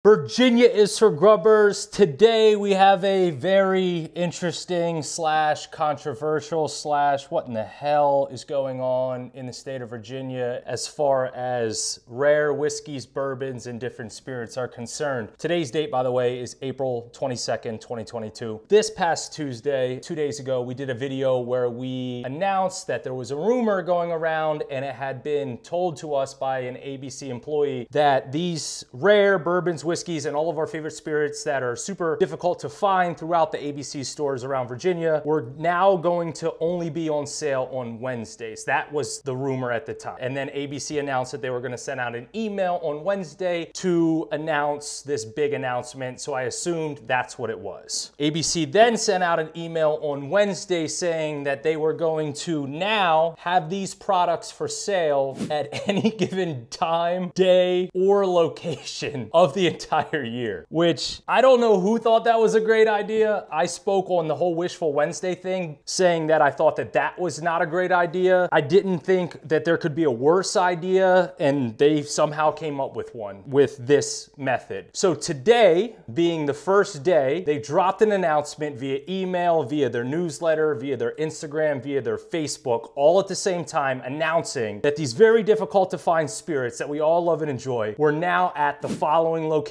Virginia is for Grubbers. Today we have a very interesting slash controversial slash what in the hell is going on in the state of Virginia as far as rare whiskeys, bourbons, and different spirits are concerned. Today's date, by the way, is April 22nd, 2022. This past Tuesday, 2 days ago, we did a video where we announced that there was a rumor going around and it had been told to us by an ABC employee that these rare bourbons, whiskeys, and all of our favorite spirits that are super difficult to find throughout the ABC stores around Virginia were now going to only be on sale on Wednesdays. That was the rumor at the time. And then ABC announced that they were going to send out an email on Wednesday to announce this big announcement, so I assumed that's what it was. ABC then sent out an email on Wednesday saying that they were going to now have these products for sale at any given time, day, or location of the entire year, which I don't know who thought that was a great idea. I spoke on the whole Wishful Wednesday thing, saying that I thought that that was not a great idea. I didn't think that there could be a worse idea, and they somehow came up with one with this method. So today, being the first day, they dropped an announcement via email, via their newsletter, via their Instagram, via their Facebook, all at the same time, announcing that these very difficult to find spirits that we all love and enjoy were now at the following locations,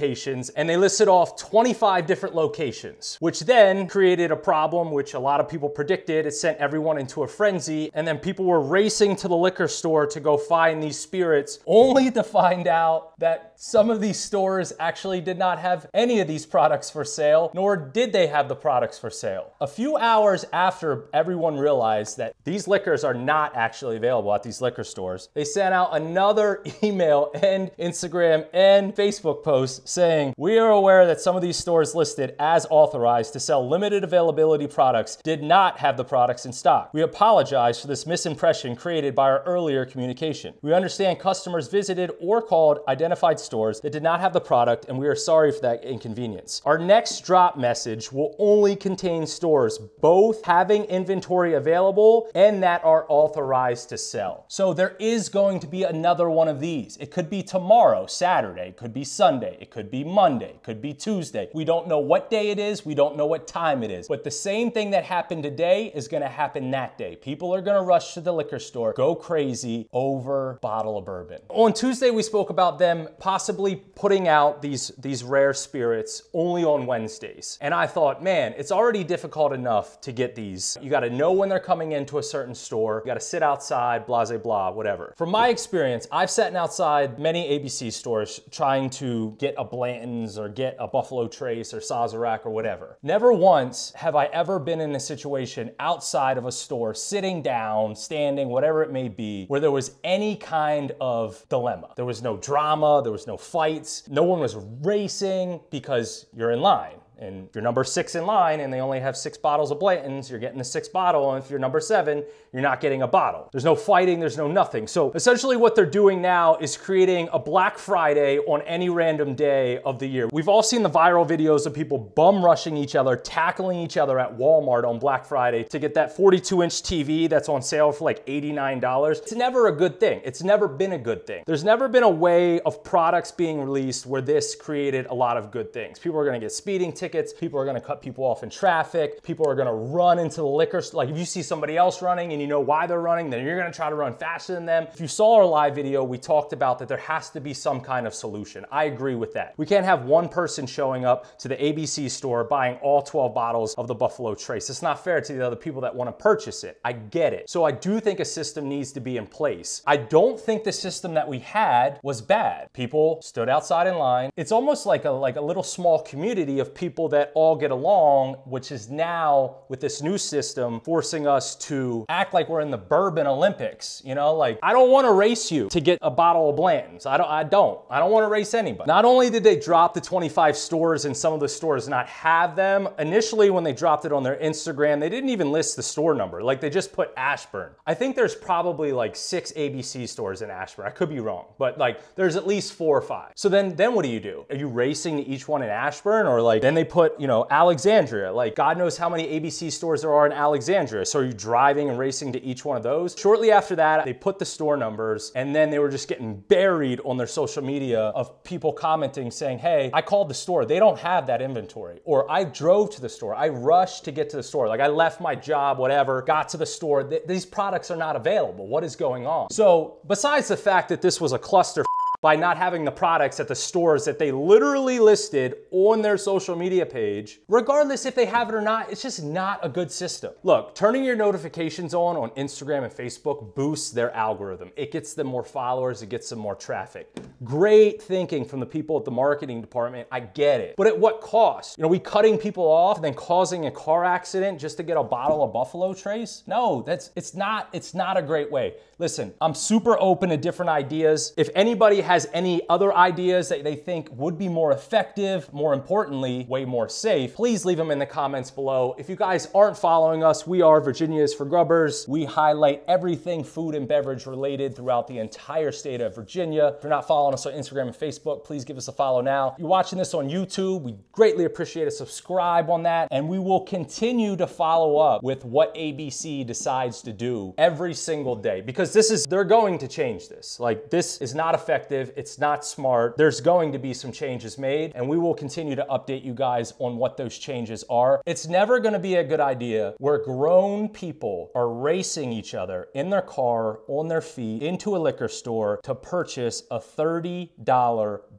and they listed off 25 different locations, which then created a problem, which a lot of people predicted. It sent everyone into a frenzy, and then people were racing to the liquor store to go find these spirits, only to find out that some of these stores actually did not have any of these products for sale, nor did they have the products for sale. A few hours after everyone realized that these liquors are not actually available at these liquor stores, they sent out another email and Instagram and Facebook post saying, "We are aware that some of these stores listed as authorized to sell limited availability products did not have the products in stock. We apologize for this misimpression created by our earlier communication. We understand customers visited or called identified stores that did not have the product, and we are sorry for that inconvenience. Our next drop message will only contain stores both having inventory available and that are authorized to sell." So there is going to be another one of these. It could be tomorrow, Saturday, it could be Sunday, it could be Monday, it could be Tuesday. We don't know what day it is, we don't know what time it is, but the same thing that happened today is gonna happen that day. People are gonna rush to the liquor store, go crazy over a bottle of bourbon. On Tuesday, we spoke about them possibly putting out these rare spirits only on Wednesdays. And I thought, man, it's already difficult enough to get these. You gotta know when they're coming into a certain store, you gotta sit outside, blah, blah, blah, whatever. From my experience, I've sat outside many ABC stores trying to get a Blanton's or get a Buffalo Trace or Sazerac or whatever. Never once have I ever been in a situation outside of a store, sitting down, standing, whatever it may be, where there was any kind of dilemma. There was no drama, there was no fights, no one was racing because you're in line. And if you're number 6 in line and they only have 6 bottles of Blanton's, you're getting the 6th bottle, and if you're number 7, you're not getting a bottle. There's no fighting, there's no nothing. So essentially what they're doing now is creating a Black Friday on any random day of the year. We've all seen the viral videos of people bum rushing each other, tackling each other at Walmart on Black Friday to get that 42-inch TV that's on sale for like $89. It's never a good thing. It's never been a good thing. There's never been a way of products being released where this created a lot of good things. People are gonna get speeding tickets, people are gonna cut people off in traffic, people are gonna run into the liquor store. Like if you see somebody else running and you know why they're running, then you're gonna try to run faster than them. If you saw our live video, we talked about that there has to be some kind of solution. I agree with that. We can't have one person showing up to the ABC store buying all 12 bottles of the Buffalo Trace. It's not fair to the other people that wanna purchase it. I get it. So I do think a system needs to be in place. I don't think the system that we had was bad. People stood outside in line. It's almost like a little small community of people that all get along, which is now with this new system forcing us to act like we're in the bourbon Olympics. You know, like I don't want to race you to get a bottle of Blanton's. I don't want to race anybody. Not only did they drop the 25 stores and some of the stores not have them, initially when they dropped it on their Instagram, they didn't even list the store number. Like they just put Ashburn. I think there's probably like 6 ABC stores in Ashburn. I could be wrong, but like there's at least 4 or 5. So then what do? Are you racing to each one in Ashburn, or like then they put, you know, Alexandria, like God knows how many ABC stores there are in Alexandria. So are you driving and racing to each one of those? Shortly after that, they put the store numbers, and then they were just getting buried on their social media of people commenting saying, hey, I called the store, they don't have that inventory. Or I drove to the store, I rushed to get to the store. Like I left my job, whatever, got to the store. These products are not available. What is going on? So besides the fact that this was a cluster by not having the products at the stores that they literally listed on their social media page, regardless if they have it or not, it's just not a good system. Look, turning your notifications on Instagram and Facebook boosts their algorithm. It gets them more followers, it gets them more traffic. Great thinking from the people at the marketing department, I get it. But at what cost? You know, we cutting people off and then causing a car accident just to get a bottle of Buffalo Trace? No, it's not a great way. Listen, I'm super open to different ideas. If anybody has any other ideas that they think would be more effective, more importantly, way more safe, please leave them in the comments below. If you guys aren't following us, we are Virginia is for Grubbers. We highlight everything food and beverage related throughout the entire state of Virginia. If you're not following us on Instagram and Facebook, please give us a follow now. If you're watching this on YouTube, we greatly appreciate a subscribe on that, and we will continue to follow up with what ABC decides to do every single day, because they're going to change this. Like, this is not effective. It's not smart. There's going to be some changes made, and we will continue to update you guys on what those changes are. It's never going to be a good idea where grown people are racing each other in their car, on their feet, into a liquor store to purchase a $30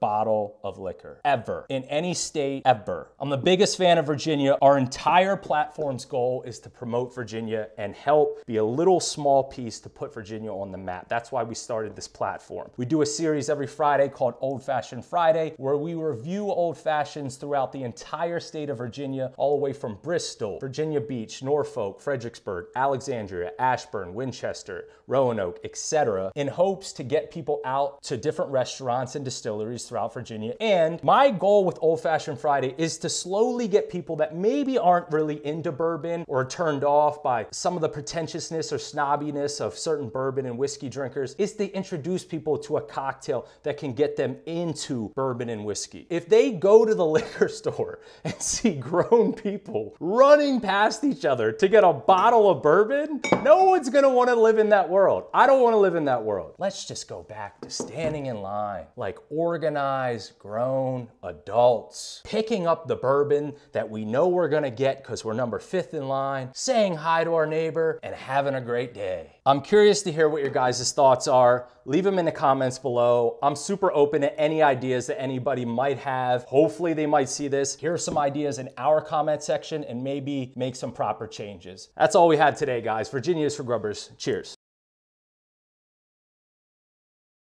bottle of liquor. Ever. In any state, ever. I'm the biggest fan of Virginia. Our entire platform's goal is to promote Virginia and help be a little small piece to put Virginia on the map. That's why we started this platform. We do a series every Friday called Old Fashioned Friday, where we review old fashions throughout the entire state of Virginia, all the way from Bristol, Virginia Beach, Norfolk, Fredericksburg, Alexandria, Ashburn, Winchester, Roanoke, etc., in hopes to get people out to different restaurants and distilleries throughout Virginia. And my goal with Old Fashioned Friday is to slowly get people that maybe aren't really into bourbon or turned off by some of the pretentiousness or snobbiness of certain bourbon and whiskey drinkers, is to introduce people to a cocktail that can get them into bourbon and whiskey. If they go to the liquor store and see grown people running past each other to get a bottle of bourbon, no one's gonna wanna live in that world. I don't wanna live in that world. Let's just go back to standing in line like organized, grown adults, picking up the bourbon that we know we're gonna get because we're number 5th in line, saying hi to our neighbor, and having a great day. I'm curious to hear what your guys' thoughts are. Leave them in the comments below. I'm super open to any ideas that anybody might have. Hopefully they might see this. Here are some ideas in our comment section and maybe make some proper changes. That's all we had today, guys. Virginia is for Grubbers. Cheers.